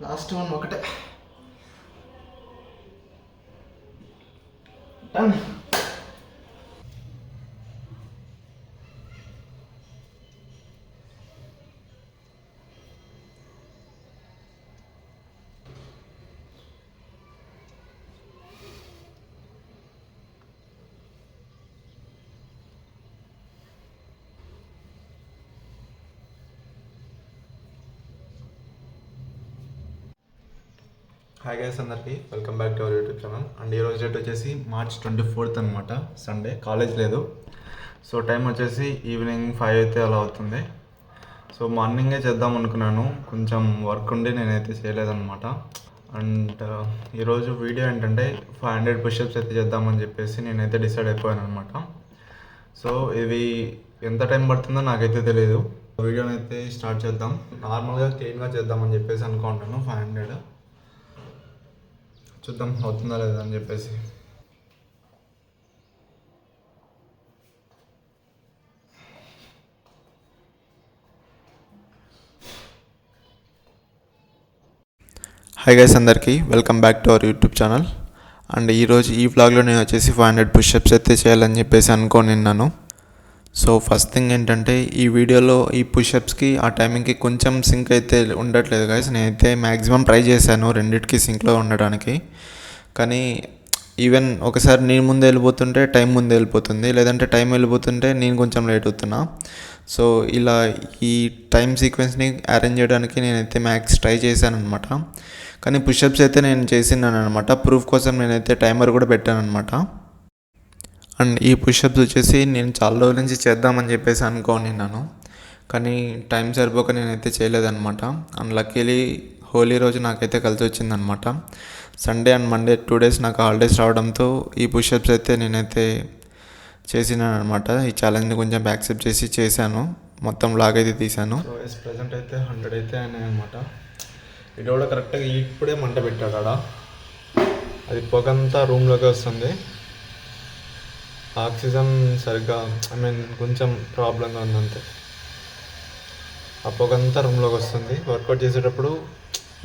Last one ఒకటే. Done. Hi guys, అందరికీ welcome back to our YouTube channel. And ఈరోజు date వచ్చేసి March 24th అనమాట, సండే. కాలేజ్ లేదు. సో టైం వచ్చేసి ఈవినింగ్ 5 అయితే అలా అవుతుంది. సో మార్నింగే చేద్దాం అనుకున్నాను, కొంచెం వర్క్ ఉండి నేనైతే చేయలేదన్నమాట. అండ్ ఈరోజు వీడియో ఏంటంటే 500 పుషప్స్ అయితే చేద్దామని చెప్పేసి నేనైతే డిసైడ్ అయిపోయాను అనమాట. సో ఇది ఎంత టైం పడుతుందో నాకైతే తెలియదు. వీడియోని అయితే స్టార్ట్ చేద్దాం. నార్మల్గా క్లీన్గా చేద్దామని చెప్పేసి అనుకుంటాను. 500 చూద్దాం అవుతుందా లేదా అని చెప్పేసి. హాయ్ గైస్, అందరికీ welcome back to our YouTube channel. And ఈరోజు ఈ వ్లాగ్లో నేను వచ్చేసి 500 పుషప్స్ అయితే చేయాలని చెప్పేసి అనుకున్నాను. సో ఫస్ట్ థింగ్ ఏంటంటే, ఈ వీడియోలో ఈ పుషప్స్కి ఆ టైమింగ్కి కొంచెం సింక్ అయితే ఉండట్లేదు గైస్. నేనైతే మ్యాక్సిమం ట్రై చేశాను రెండింటికి సింక్లో ఉండడానికి. కానీ ఈవెన్ ఒకసారి నేను ముందు వెళ్ళిపోతుంటే టైం ముందు వెళ్ళిపోతుంది, లేదంటే టైం వెళ్ళిపోతుంటే నేను కొంచెం లేట్ అవుతున్నా. సో ఇలా ఈ టైం సీక్వెన్స్ని అరేంజ్ చేయడానికి నేనైతే మ్యాక్స్ ట్రై చేశాను అనమాట. కానీ పుషప్స్ అయితే నేను చేసినాను అనమాట. ప్రూఫ్ కోసం నేనైతే టైమర్ కూడా పెట్టాను అనమాట. అండ్ ఈ పుషప్స్ వచ్చేసి నేను చాలా రోజుల నుంచి చేద్దామని చెప్పేసి అనుకున్నాను, కానీ టైం సరిపోక నేనైతే చేయలేదన్నమాట. అండ్ లక్కీలీ హోలీ రోజు నాకైతే కలిసి వచ్చిందనమాట. సండే అండ్ మండే 2 days నాకు హాలిడేస్ రావడంతో ఈ పుషప్స్ అయితే నేనైతే చేసినాను అనమాట. ఈ ఛాలెంజ్ని కొంచెం యాక్సెప్ట్ చేసి చేశాను. మొత్తం వ్లాగ్ అయితే తీశాను. సో ప్రజెంట్ అయితే 100 అయితే అయినాయి అనమాట. ఇది కూడా కరెక్ట్గా ఇప్పుడే మంట పెట్టాడు ఆడ. అది పొగంతా రూమ్లోకి వస్తుంది. ఆక్సిజన్ సరిగ్గా కొంచెం ప్రాబ్లంగా ఉందంతే. ఆ పొగంతా రూమ్లోకి వస్తుంది. వర్కౌట్ చేసేటప్పుడు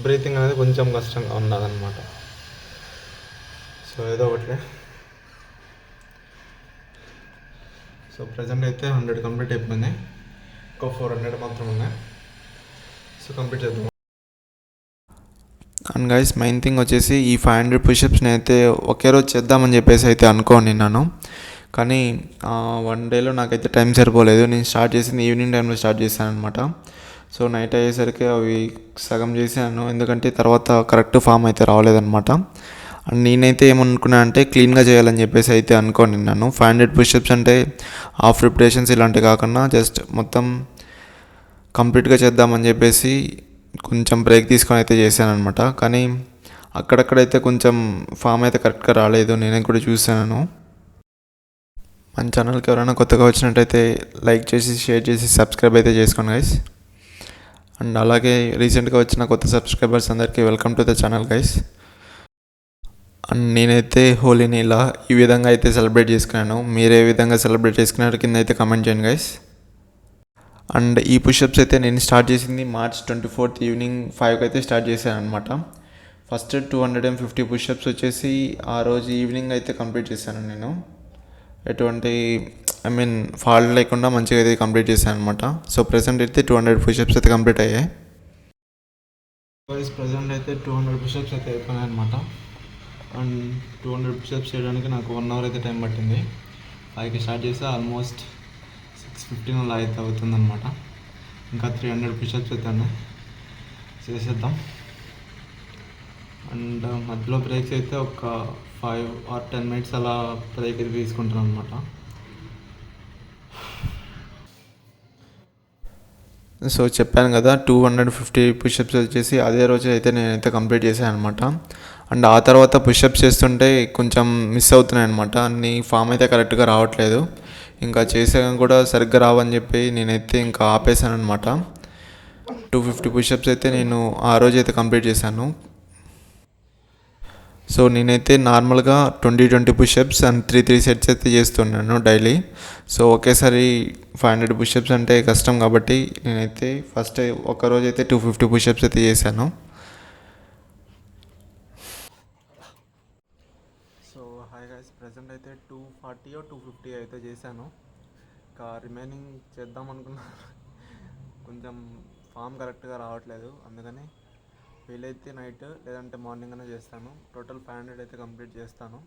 బ్రీతింగ్ అనేది కొంచెం కష్టంగా ఉన్నదన్నమాట. సో ఏదో ఒకటి. సో ప్రజెంట్ అయితే 100 కంప్లీట్ అయిపోయింది. ఇంకో 400 మాత్రం ఉన్నాయి. సో కంప్లీట్ చేద్దాం. అండ్ గైస్, మెయిన్ థింగ్ వచ్చేసి ఈ 500 పుషప్స్ని అయితే ఒకే రోజు చేద్దామని చెప్పేసి అయితే అనుకోనిన్నాను. కానీ 1 dayలో నాకైతే టైం సరిపోలేదు. నేను స్టార్ట్ చేసింది ఈవినింగ్ టైంలో స్టార్ట్ చేశాను అనమాట. సో నైట్ అయ్యేసరికి అవి సగం చేశాను, ఎందుకంటే తర్వాత కరెక్ట్ ఫామ్ అయితే రావలేదన్నమాట. అండ్ నేనైతే ఏమనుకున్నాను అంటే క్లీన్గా చేయాలని చెప్పేసి అయితే అనుకోనిన్నాను. 500 పుషప్స్ అంటే హాఫ్ రిపిటేషన్స్ ఇలాంటివి కాకుండా జస్ట్ మొత్తం కంప్లీట్గా చేద్దామని చెప్పేసి కొంచెం బ్రేక్ తీసుకొని అయితే చేశాను అనమాట. కానీ అక్కడక్కడైతే కొంచెం ఫామ్ అయితే కరెక్ట్గా రాలేదు. నేనే కూడా చూశాను. మన ఛానల్కి ఎవరైనా కొత్తగా వచ్చినట్టయితే లైక్ చేసి షేర్ చేసి సబ్స్క్రైబ్ అయితే చేసుకోండి గైస్. అండ్ అలాగే రీసెంట్గా వచ్చిన కొత్త సబ్స్క్రైబర్స్ అందరికీ welcome to the channel guys. And నేనైతే హోలీని ఇలా ఈ విధంగా అయితే సెలబ్రేట్ చేసుకున్నాను. మీరు ఏ విధంగా సెలబ్రేట్ చేసుకున్నారు కింద అయితే కమెంట్ చేయండి గైస్. అండ్ ఈ పుషప్స్ అయితే నేను స్టార్ట్ చేసింది March 24th ఈవినింగ్ 5కి అయితే స్టార్ట్ చేశాను అనమాట. ఫస్ట్ 250 పుషప్స్ వచ్చేసి ఆ రోజు ఈవినింగ్ అయితే కంప్లీట్ చేశాను నేను. ఎటువంటి ఫాల్ట్ లేకుండా మంచిగా అయితే కంప్లీట్ చేశాను అనమాట. సో ప్రజెంట్ అయితే 200 పుషప్స్ అయితే కంప్లీట్ అయ్యాయి. ప్రజెంట్ అయితే 200 పుషప్స్ అయితే అయిపోయాయి అనమాట. అండ్ 200 పుషప్స్ చేయడానికి నాకు 1 hour అయితే టైం పట్టింది. 5కి స్టార్ట్ చేస్తే ఆల్మోస్ట్ 6:15 అలా అయితే అవుతుందన్నమాట. ఇంకా 300 పుషప్స్ అయితే ఉన్నాయి, చేసేద్దాం. అండ్ మధ్యలో బ్రేక్స్ అయితే ఒక 5 or 10 minutes అలా బ్రేక్ అయితే తీసుకుంటాను అనమాట. సో చెప్పాను కదా, 250 పుషప్స్ వచ్చేసి అదే రోజు అయితే నేనైతే కంప్లీట్ చేశాను అనమాట. అండ్ ఆ తర్వాత పుషప్స్ చేస్తుంటే కొంచెం మిస్ అవుతున్నాయి అనమాట. అన్ని ఫామ్ అయితే కరెక్ట్గా రావట్లేదు. ఇంకా చేసాక కూడా సరిగ్గా రావని చెప్పి నేనైతే ఇంకా ఆపేసాను అనమాట. 250 పుషప్స్ అయితే నేను ఆ రోజు అయితే కంప్లీట్ చేశాను. సో నేనైతే నార్మల్గా 20 పుషప్స్ అండ్ 3 sets అయితే చేస్తున్నాను డైలీ. సో ఒకేసారి 500 పుషప్స్ అంటే కష్టం కాబట్టి నేనైతే ఫస్ట్ ఒకరోజు అయితే 250 పుషప్స్ అయితే చేశాను. అయితే 240 250 అయితే చేశాను. ఇంకా రిమైనింగ్ చేద్దాం అనుకున్నా. కొంచెం ఫామ్ కరెక్ట్గా రావట్లేదు, అందుకని వీలైతే నైట్ లేదంటే మార్నింగ్ అయినా చేస్తాను. టోటల్ 500 అయితే కంప్లీట్ చేస్తాను.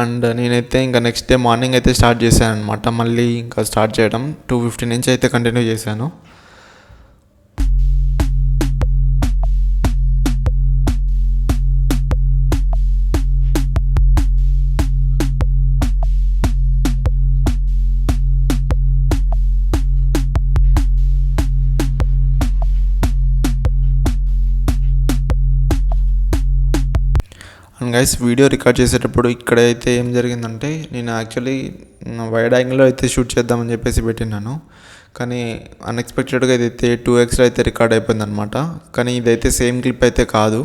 అండ్ నేనైతే ఇంకా నెక్స్ట్ డే మార్నింగ్ అయితే స్టార్ట్ చేశాను అనమాట. మళ్ళీ ఇంకా స్టార్ట్ చేయడం 250 నుంచి అయితే కంటిన్యూ చేశాను. అండ్ గైస్, వీడియో రికార్డ్ చేసేటప్పుడు ఇక్కడైతే ఏం జరిగిందంటే, నేను యాక్చువల్లీ వైడ్ యాంగిల్లో అయితే షూట్ చేద్దామని చెప్పేసి పెట్టినాను. కానీ అన్ఎక్స్పెక్టెడ్గా ఇదైతే 2x అయితే రికార్డ్ అయిపోయింది అనమాట. కానీ ఇదైతే సేమ్ క్లిప్ అయితే కాదు,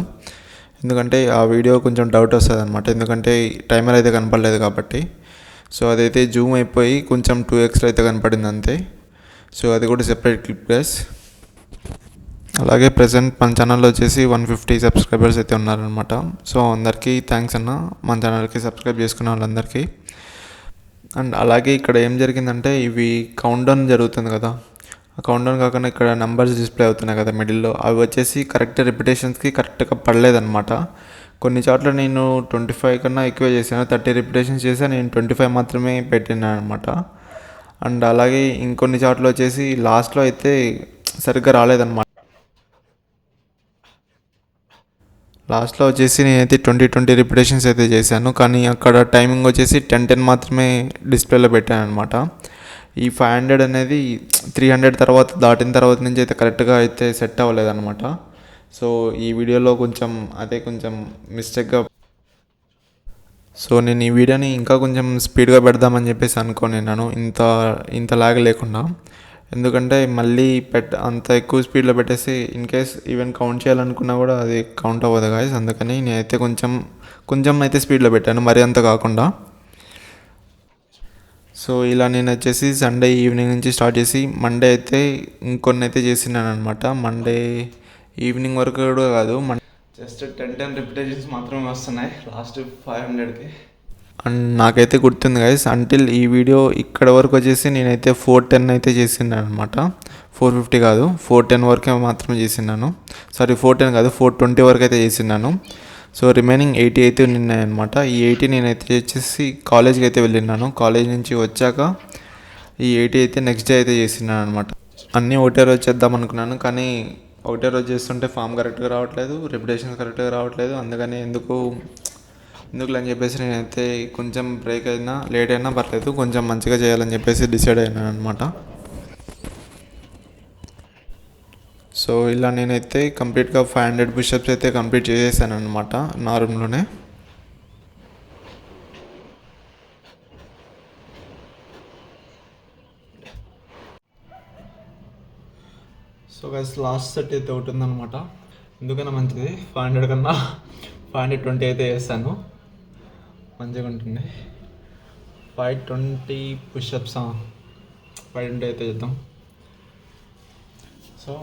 ఎందుకంటే ఆ వీడియో కొంచెం డౌట్ వస్తుంది అనమాట, ఎందుకంటే టైమర్ అయితే కనపడలేదు కాబట్టి. సో అదైతే జూమ్ అయిపోయి కొంచెం 2xలో అయితే కనపడింది అంతే. సో అది కూడా సెపరేట్ క్లిప్ గైస్. అలాగే ప్రజెంట్ మన ఛానల్లో వచ్చేసి 150 సబ్స్క్రైబర్స్ అయితే ఉన్నారనమాట. సో అందరికీ థ్యాంక్స్ అన్న, మన ఛానల్కి సబ్స్క్రైబ్ చేసుకున్న వాళ్ళందరికీ. అండ్ అలాగే ఇక్కడ ఏం జరిగిందంటే, ఇవి కౌంట్ డౌన్ జరుగుతుంది కదా, ఆ కౌంట్ డౌన్ కాకుండా ఇక్కడ నెంబర్స్ డిస్ప్లే అవుతున్నాయి కదా మిడిల్లో, అవి వచ్చేసి కరెక్ట్ రిపిటేషన్స్కి కరెక్ట్గా పడలేదన్నమాట. కొన్ని చోట్ల నేను 25 కన్నా ఎక్కువ చేశాను, 30 రిపిటేషన్స్ చేశాను, నేను 25 మాత్రమే పెట్టినాను అనమాట. అండ్ అలాగే ఇంకొన్ని చోట్ల వచ్చేసి లాస్ట్లో అయితే సరిగ్గా రాలేదన్నమాట. లాస్ట్లో వచ్చేసి నేనైతే 20 రిపిటేషన్స్ అయితే చేశాను, కానీ అక్కడ టైమింగ్ వచ్చేసి 10 మాత్రమే డిస్ప్లేలో పెట్టాను అనమాట. ఈ 500 అనేది 300 తర్వాత దాటిన తర్వాత నుంచి అయితే కరెక్ట్గా అయితే సెట్ అవ్వలేదన్నమాట. సో ఈ వీడియోలో కొంచెం మిస్టేక్గా. సో నేను ఈ వీడియోని ఇంకా కొంచెం స్పీడ్గా పెడదామని చెప్పేసి అనుకున్నాను, ఇంత లాగ్ లేకుండా. ఎందుకంటే మళ్ళీ అంత ఎక్కువ స్పీడ్లో పెట్టేసి ఇన్ కేస్ ఈవెన్ కౌంట్ చేయాలనుకున్నా కూడా అది కౌంట్ అవ్వదు గాయస్. అందుకని నేనైతే కొంచెం అయితే స్పీడ్లో పెట్టాను, మరీ అంత కాకుండా. సో ఇలా నేను వచ్చేసి సండే ఈవినింగ్ నుంచి స్టార్ట్ చేసి మండే అయితే ఇంకొన్ని అయితే చేసినాను అనమాట. మండే ఈవినింగ్ వరకు కూడా కాదు, జస్ట్ 10 రిపిటేషన్స్ మాత్రమే వస్తున్నాయి లాస్ట్ 500కి. అండ్ నాకైతే గుర్తుంది గైస్, అంటిల్ ఈ వీడియో ఇక్కడ వరకు వచ్చేసి నేనైతే 410 అయితే చేసినాను అనమాట. 450 కాదు, 410 వరకే మాత్రమే చేసినాను. సారీ, 410 కాదు, 420 వరకు అయితే చేసినాను. సో రిమైనింగ్ 80 అయితే ఉన్నాయి అనమాట. ఈ 80 నేనైతే వచ్చేసి కాలేజ్కి అయితే వెళ్ళినాను. కాలేజ్ నుంచి వచ్చాక ఈ 80 అయితే నెక్స్ట్ డే అయితే చేసినాను అనమాట. అన్నీ ఒకటే రోజు చేద్దాం అనుకున్నాను, కానీ ఒకటే రోజు చేస్తుంటే ఫామ్ కరెక్ట్గా రావట్లేదు, రిపిటేషన్ కరెక్ట్గా రావట్లేదు. అందుకని ఎందుకులే అని చెప్పేసి నేనైతే కొంచెం బ్రేక్ అయినా లేట్ అయినా పర్లేదు, కొంచెం మంచిగా చేయాలని చెప్పేసి డిసైడ్ అయినాను అనమాట. సో ఇలా నేనైతే కంప్లీట్గా 500 పుషప్స్ అయితే కంప్లీట్ చేసేసాను అనమాట నా రూమ్లోనే. సో గైస్, లాస్ట్ సెట్ అయితే ఒకటి ఉందన్నమాట. ఎందుకన్నా మంచిది, 500 కన్నా 520 అయితే చేస్తాను, మంచిగా ఉంటుంది. 520 పుషప్స్, 520 అయితే చేద్దాం. సో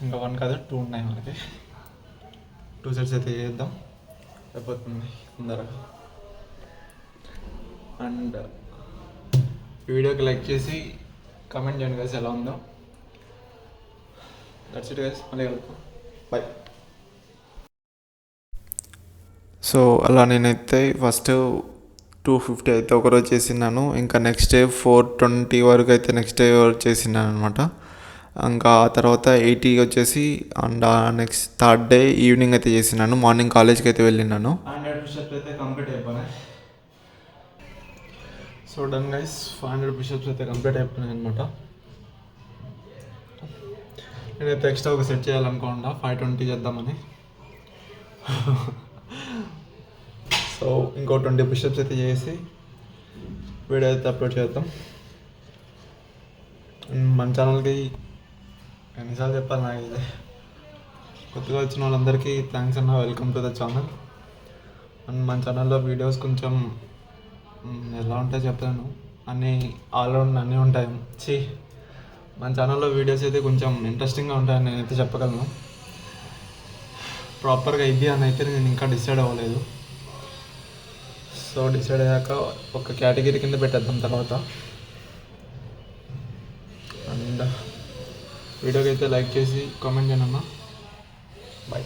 ఇంకా 1 కాదు 2 ఉన్నాయి మనకి, 2 సెట్స్ అయితే చేద్దాం, అయిపోతుంది తొందరగా. అండ్ వీడియోకి లైక్ చేసి కమెంట్ చేయండి గైస్ ఎలా ఉందో. దట్స్ ఇట్ గైస్, మళ్ళీ కలుద్దాం, బాయ్. సో అలా నేనైతే ఫస్ట్ 250 అయితే ఒకరోజు చేసినాను, ఇంకా నెక్స్ట్ డే 420 వరకు అయితే నెక్స్ట్ డే చేసినాను అనమాట. ఇంకా ఆ తర్వాత 80 వచ్చేసి and next third day evening అయితే చేసినాను, మార్నింగ్ కాలేజ్కి అయితే వెళ్ళినాను. 500 పుషప్స్ అయితే కంప్లీట్ అయిపోయినాయి. సో డన్ గైస్, 500 పుషప్స్ అయితే కంప్లీట్ అయిపోయినాయి అనమాట. నేనైతే ఎక్స్ట్రా ఒక సెట్ చేయాలనుకోండా 520 చేద్దామని. సో ఇంకో 20 పుషప్స్ అయితే చేసి వీడియో అయితే అప్లోడ్ చేద్దాం. మన ఛానల్కి ఎన్నిసార్లు చెప్పాలి నాకు ఇది, కొత్తగా వచ్చిన వాళ్ళందరికీ థ్యాంక్స్ అన్న, welcome to the channel. And మన ఛానల్లో వీడియోస్ కొంచెం ఎలా ఉంటాయో చెప్తాను, అన్నీ ఆల్రౌండ్ అన్నీ ఉంటాయి. మన ఛానల్లో వీడియోస్ అయితే కొంచెం ఇంట్రెస్టింగ్గా ఉంటాయని నేనైతే చెప్పగలను. ప్రాపర్గా ఇది అని అయితే నేను ఇంకా డిసైడ్ అవ్వలేదు. సో డిసైడ్ అయ్యాక ఒక కేటగిరీ కింద పెట్టేద్దాం తర్వాత. అండ్ వీడియోకి అయితే లైక్ చేసి కామెంట్ చేయండి అన్న. బాయ్.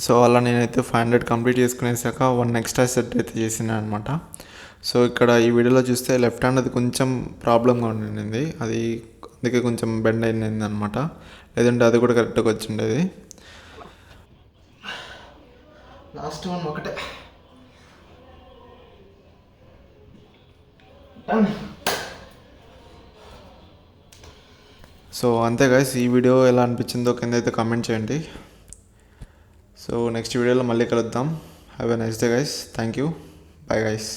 సో అలా నేనైతే 500 కంప్లీట్ చేసుకునేసాక 1 ఎక్స్ట్రా సెట్ అయితే చేసినా అనమాట. సో ఇక్కడ ఈ వీడియోలో చూస్తే లెఫ్ట్ హ్యాండ్ అది కొంచెం ప్రాబ్లంగా ఉండింది, అది అందుకే కొంచెం బెండ్ అయింది అనమాట. లేదంటే అది కూడా కరెక్ట్గా వచ్చిండేది. లాస్ట్ వన్ ఒకటే. సో అంతే గైస్, ఈ వీడియో ఎలా అనిపించిందో కింద అయితే కామెంట్ చేయండి. సో నెక్స్ట్ వీడియోలో మళ్ళీ కలుద్దాం. Have a nice day guys. Thank you. Bye guys.